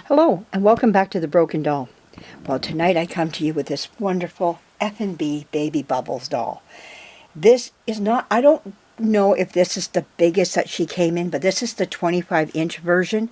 Hello, and welcome back to The Broken Doll. Well, tonight I come to you with this wonderful Effanbee Baby Bubbles doll. This is not, I don't know if this is the biggest that she came in, but this is the 25-inch version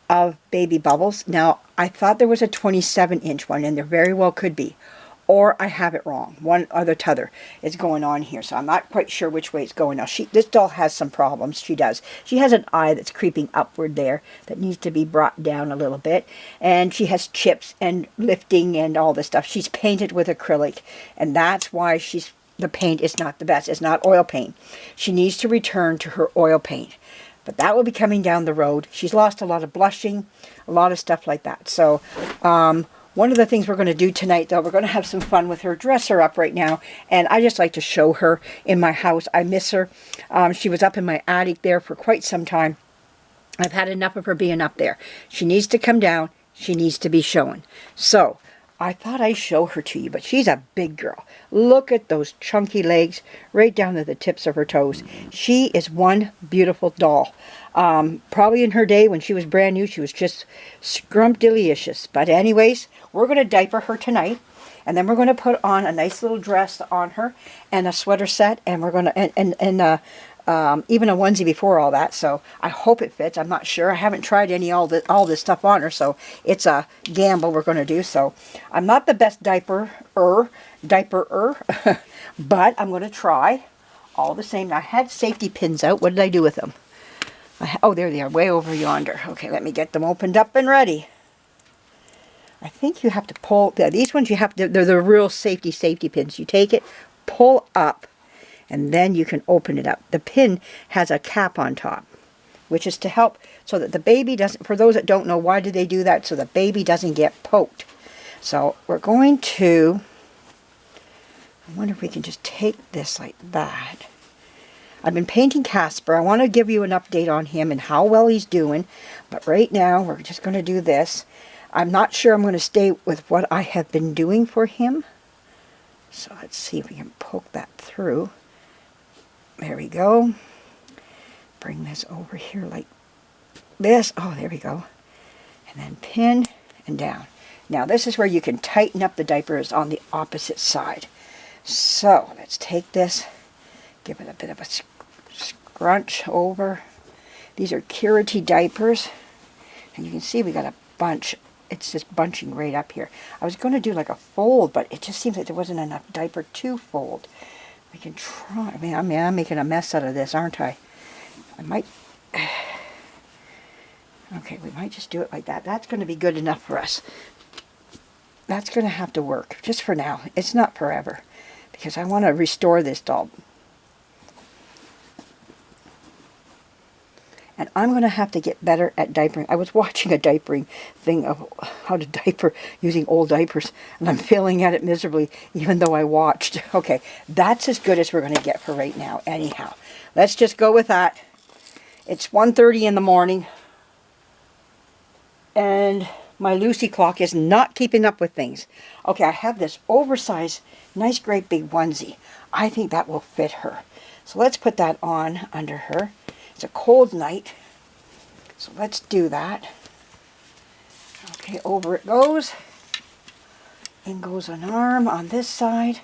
of Baby Bubbles. Now, I thought there was a 27-inch one, and there very well could be. Or I have it wrong. One or the t'other is going on here, so I'm not quite sure which way it's going now. This doll has some problems. She does. She has an eye that's creeping upward there that needs to be brought down a little bit, and she has chips and lifting and all this stuff. She's painted with acrylic, and that's why the paint is not the best. It's not oil paint. She needs to return to her oil paint, but that will be coming down the road. She's lost a lot of blushing, a lot of stuff like that. So, one of the things we're going to do tonight, though, we're going to have some fun with her, dress her up right now, and I just like to show her in my house. I miss her. She was up in my attic there for quite some time. I've had enough of her being up there. She needs to come down. She needs to be shown. So, I thought I'd show her to you, but she's a big girl. Look at those chunky legs right down to the tips of her toes. She is one beautiful doll. Probably in her day when she was brand new, she was just scrumptious. But anyways, we're going to diaper her tonight, and then we're going to put on a nice little dress on her and a sweater set, and we're going to even a onesie before all that. So I hope it fits. I'm not sure. I haven't tried all this stuff on her, so it's a gamble we're going to do. So I'm not the best diaperer, but I'm going to try all the same. Now, I had safety pins out. What did I do with them? Oh, there they are, way over yonder. Okay, let me get them opened up and ready. I think you have to pull, these ones you have to, they're the real safety pins. You take it, pull up, and then you can open it up. The pin has a cap on top, which is to help so that the baby doesn't, for those that don't know, why do they do that? So the baby doesn't get poked. So we're going to, I wonder if we can just take this like that. I've been painting Casper. I want to give you an update on him and how well he's doing. But right now, we're just going to do this. I'm not sure I'm going to stay with what I have been doing for him. So let's see if we can poke that through. There we go. Bring this over here like this. Oh, there we go. And then pin and down. Now, this is where you can tighten up the diapers on the opposite side. So let's take this, give it a bit of a scrunch over. These are Curity diapers, and you can see we got a bunch. It's just bunching right up here. I was going to do like a fold, but it just seems like there wasn't enough diaper to fold. We can try. I mean, I'm making a mess out of this, aren't I? I might. Okay, we might just do it like that. That's going to be good enough for us. That's going to have to work just for now. It's not forever, because I want to restore this doll. And I'm going to have to get better at diapering. I was watching a diapering thing of how to diaper using old diapers, and I'm failing at it miserably, even though I watched. Okay, that's as good as we're going to get for right now. Anyhow, let's just go with that. It's 1:30 in the morning, and my Lucy clock is not keeping up with things. Okay, I have this oversized, nice, great big onesie. I think that will fit her. So let's put that on under her. It's a cold night, so let's do that. Okay, over it goes. In goes an arm on this side.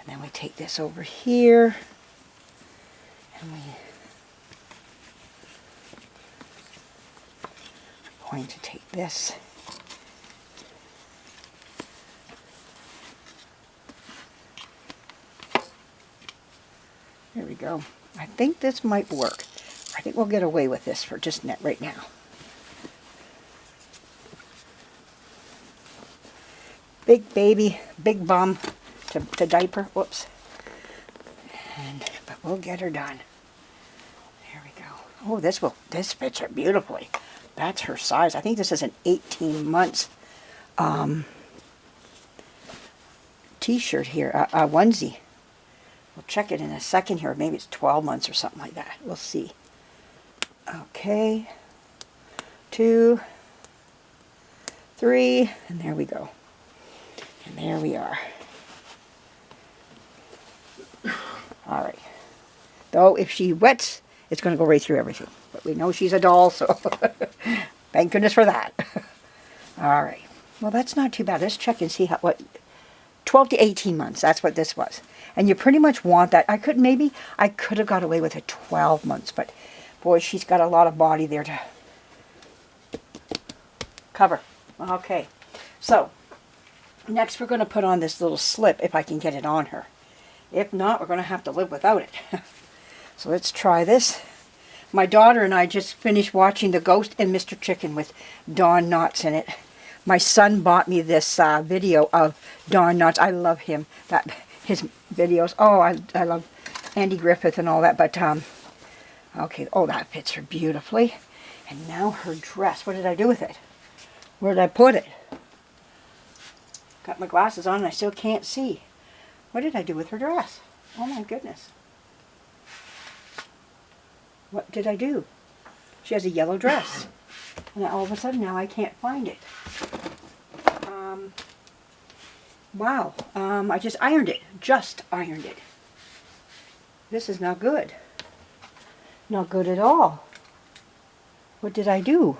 And then we take this over here, and we're going to take this. There we go. I think this might work. I think we'll get away with this for just right now. Big baby, big bum to diaper. Whoops. But we'll get her done. There we go. Oh, this fits her beautifully. That's her size. I think this is an 18 months t-shirt here, a onesie. We'll check it in a second here. Maybe it's 12 months or something like that. We'll see. Okay. 2, 3, and there we go. And there we are. All right. Though if she wets, it's going to go right through everything. But we know she's a doll, so thank goodness for that. All right. Well, that's not too bad. Let's check and see what 12 to 18 months. That's what this was. And you pretty much want that. I could have got away with it 12 months, but boy, she's got a lot of body there to cover. Okay. So, next we're going to put on this little slip if I can get it on her. If not, we're going to have to live without it. So let's try this. My daughter and I just finished watching The Ghost and Mr. Chicken with Don Knotts in it. My son bought me this video of Don Knotts. I love him. His videos. Oh, I love Andy Griffith and all that. But, okay. Oh, that fits her beautifully. And now her dress. What did I do with it? Where did I put it? Got my glasses on and I still can't see. What did I do with her dress? Oh my goodness. What did I do? She has a yellow dress. And all of a sudden now I can't find it. Wow. I just ironed it. Just ironed it. This is not good. Not good at all. What did I do?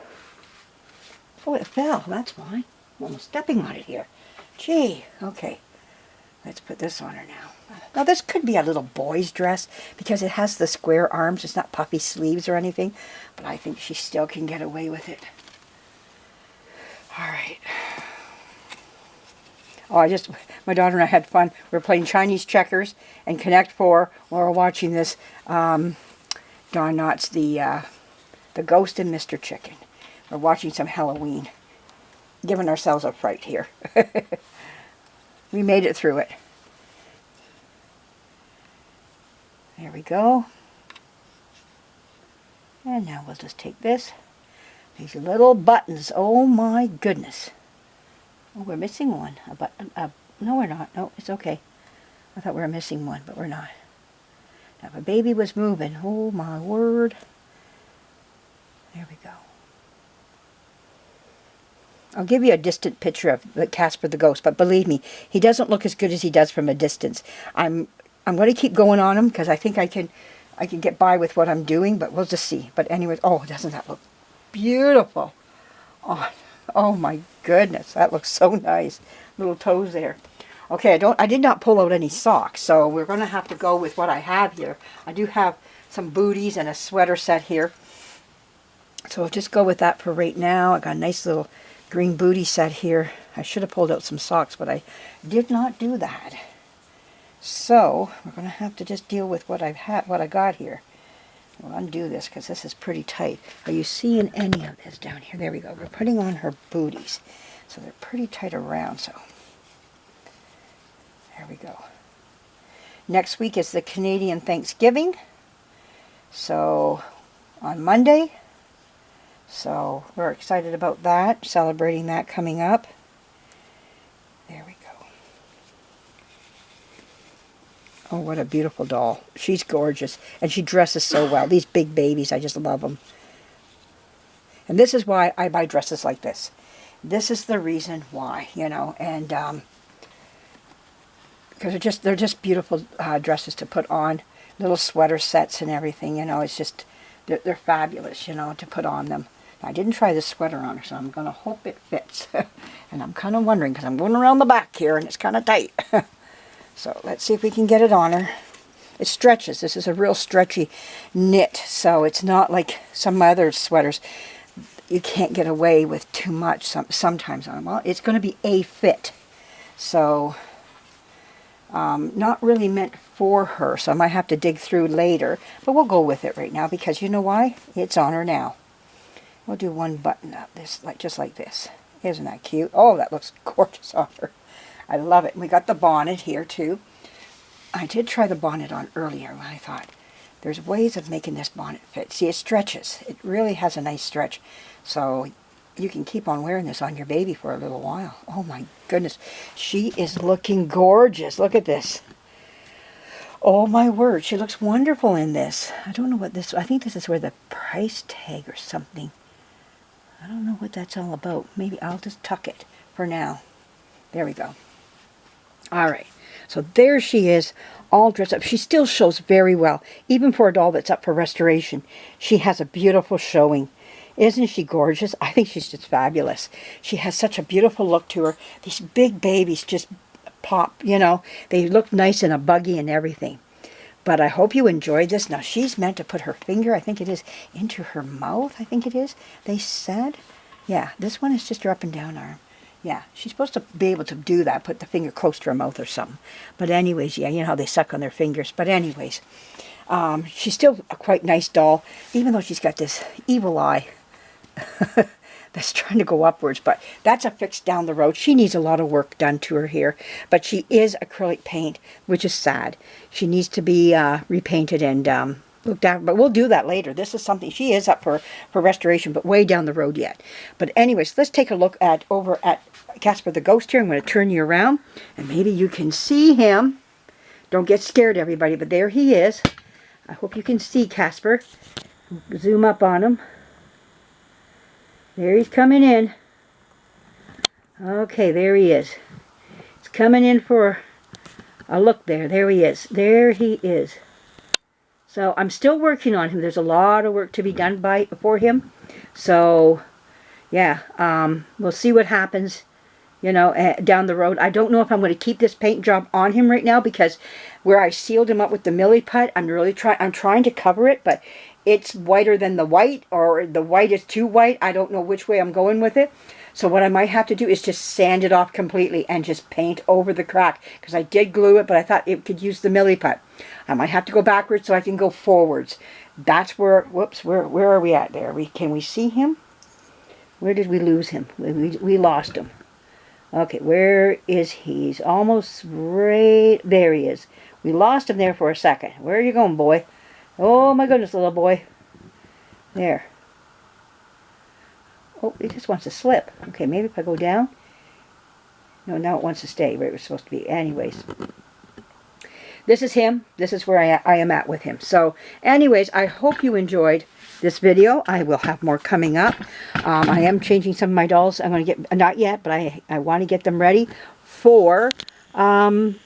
Oh, it fell. That's why. I'm almost stepping on it here. Gee. Okay. Let's put this on her now. Now this could be a little boy's dress because it has the square arms. It's not puffy sleeves or anything. But I think she still can get away with it. Alright. Oh, my daughter and I had fun. We were playing Chinese checkers and Connect 4 while we were watching this Don Knotts, the Ghost and Mr. Chicken. We're watching some Halloween. Giving ourselves a fright here. We made it through it. There we go. And now we'll just take this. These little buttons. Oh my goodness. Oh, we're missing one. A button. No, we're not. No, it's okay. I thought we were missing one, but we're not. Now, if a baby was moving, oh my word. There we go. I'll give you a distant picture of the Casper the Ghost, but believe me, he doesn't look as good as he does from a distance. I'm going to keep going on him because I think I can get by with what I'm doing, but we'll just see. But anyways, oh, doesn't that look beautiful? Oh my goodness, that looks so nice. Little toes there. Okay, I did not pull out any socks, so we're going to have to go with what I have here. I do have some booties and a sweater set here. So we'll just go with that for right now. I got a nice little green booty set here. I should have pulled out some socks, but I did not do that. So we're going to have to just deal with what I got here. We'll undo this because this is pretty tight. Are you seeing any of this down here? There we go. We're putting on her booties. So they're pretty tight around. So there we go. Next week is the Canadian Thanksgiving. So on Monday. So we're excited about that. Celebrating that coming up. There we go. Oh, what a beautiful doll. She's gorgeous. And she dresses so well. These big babies, I just love them. And this is why I buy dresses like this. This is the reason why, you know. And because they're just beautiful dresses to put on. Little sweater sets and everything, you know. It's just, they're fabulous, you know, to put on them. I didn't try this sweater on her, so I'm going to hope it fits. And I'm kind of wondering, because I'm going around the back here, and it's kind of tight. So let's see if we can get it on her. It stretches. This is a real stretchy knit, so it's not like some other sweaters. You can't get away with too much sometimes on them. Well, it's going to be a fit. So, not really meant for her, so I might have to dig through later. But we'll go with it right now, because you know why? It's on her now. We'll do one button up, just like this. Isn't that cute? Oh, that looks gorgeous on her. I love it. We got the bonnet here, too. I did try the bonnet on earlier when I thought, there's ways of making this bonnet fit. See, it stretches. It really has a nice stretch. So you can keep on wearing this on your baby for a little while. Oh, my goodness. She is looking gorgeous. Look at this. Oh, my word. She looks wonderful in this. I don't know what this... I think this is where the price tag or something... I don't know what that's all about. Maybe I'll just tuck it for now. There we go. All right. So there she is, all dressed up. She still shows very well, even for a doll that's up for restoration. She has a beautiful showing. Isn't she gorgeous? I think she's just fabulous. She has such a beautiful look to her. These big babies just pop, you know. They look nice in a buggy and everything. But I hope you enjoyed this. Now, she's meant to put her finger, I think it is, into her mouth, I think it is, they said. Yeah, this one is just her up and down arm. Yeah, she's supposed to be able to do that, put the finger close to her mouth or something. But anyways, yeah, you know how they suck on their fingers. But anyways, she's still a quite nice doll, even though she's got this evil eye that's trying to go upwards. But that's a fix down the road. She needs a lot of work done to her here. But she is acrylic paint, which is sad. She needs to be repainted and looked at, but we'll do that later. This is something, she is up for restoration, but way down the road yet. But anyways, let's take a look at over at Casper the Ghost here. I'm going to turn you around, and maybe you can see him. Don't get scared, everybody, but there he is. I hope you can see Casper. Zoom up on him. There he's coming in. Okay, there he is. He's coming in for a look there. There he is. There he is. So I'm still working on him. There's a lot of work to be done for him. So yeah, we'll see what happens, you know, down the road. I don't know if I'm going to keep this paint job on him right now, because where I sealed him up with the Milliput, I'm trying to cover it, but it's whiter than the white, or the white is too white. I don't know which way I'm going with it. So what I might have to do is just sand it off completely and just paint over the crack, because I did glue it, but I thought it could use the Milliput. I might have to go backwards so I can go forwards. That's where, whoops, where are we at there? Can we see him? Where did we lose him? We lost him. Okay, where is he? He's almost right, there he is. We lost him there for a second. Where are you going, boy? Oh my goodness, little boy. There. Oh, it just wants to slip. Okay, maybe if I go down. No, now it wants to stay where it was supposed to be. Anyways. This is him. This is where I am at with him. So, anyways, I hope you enjoyed this video. I will have more coming up. I am changing some of my dolls. I'm going to get, not yet, but I want to get them ready for Halloween.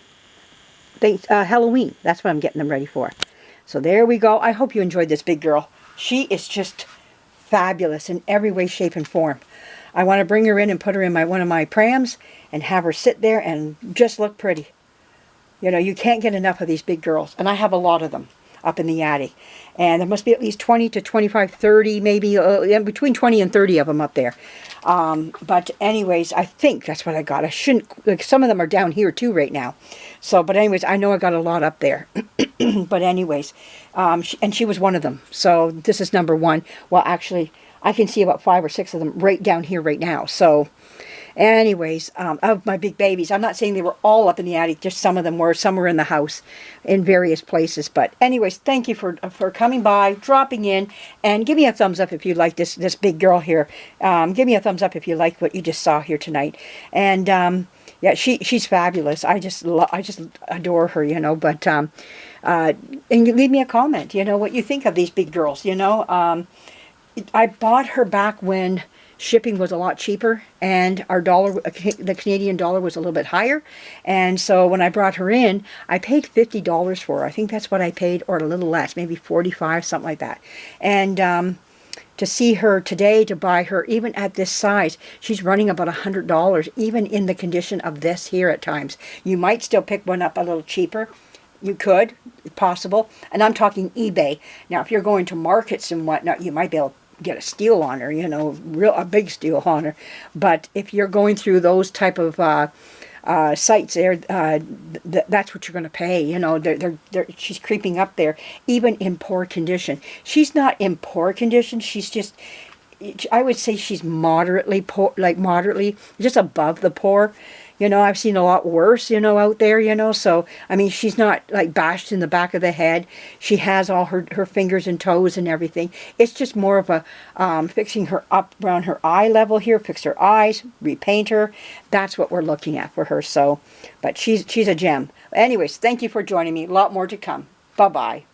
That's what I'm getting them ready for. So there we go. I hope you enjoyed this big girl. She is just fabulous in every way, shape, and form. I want to bring her in and put her in one of my prams and have her sit there and just look pretty. You know, you can't get enough of these big girls. And I have a lot of them up in the attic. And there must be at least 20 to 25, 30, maybe between 20 and 30 of them up there. But anyways, I think that's what I got. I shouldn't, like, some of them are down here too right now. So, but anyways, I know I got a lot up there. But anyways, and she was one of them. So this is number one. Well, actually, I can see about 5 or 6 of them right down here right now. So anyways, of my big babies, I'm not saying they were all up in the attic, just some of them were. Some were in the house in various places. But anyways, thank you for coming by, dropping in, and give me a thumbs up if you like this big girl here. Give me a thumbs up if you like what you just saw here tonight. And yeah, she's fabulous. I just adore her, you know. But and leave me a comment, you know, what you think of these big girls, you know. I bought her back when shipping was a lot cheaper, and our dollar, the Canadian dollar, was a little bit higher. And so when I brought her in, I paid $50 for her. I think that's what I paid, or a little less, maybe 45, something like that. And to see her today, to buy her even at this size, she's running about $100, even in the condition of this here at times. You might still pick one up a little cheaper. You could, possible. And I'm talking eBay. Now, if you're going to markets and whatnot, you might be able to get a steal on her, you know, a big steal on her. But if you're going through those type of sites there, that's what you're going to pay. You know, she's creeping up there, even in poor condition. She's not in poor condition. She's just, I would say she's moderately poor, like moderately, just above the poor. You know, I've seen a lot worse, you know, out there, you know. So, I mean, she's not, like, bashed in the back of the head. She has all her fingers and toes and everything. It's just more of a fixing her up around her eye level here, fix her eyes, repaint her. That's what we're looking at for her. So, but she's a gem. Anyways, thank you for joining me. A lot more to come. Bye-bye.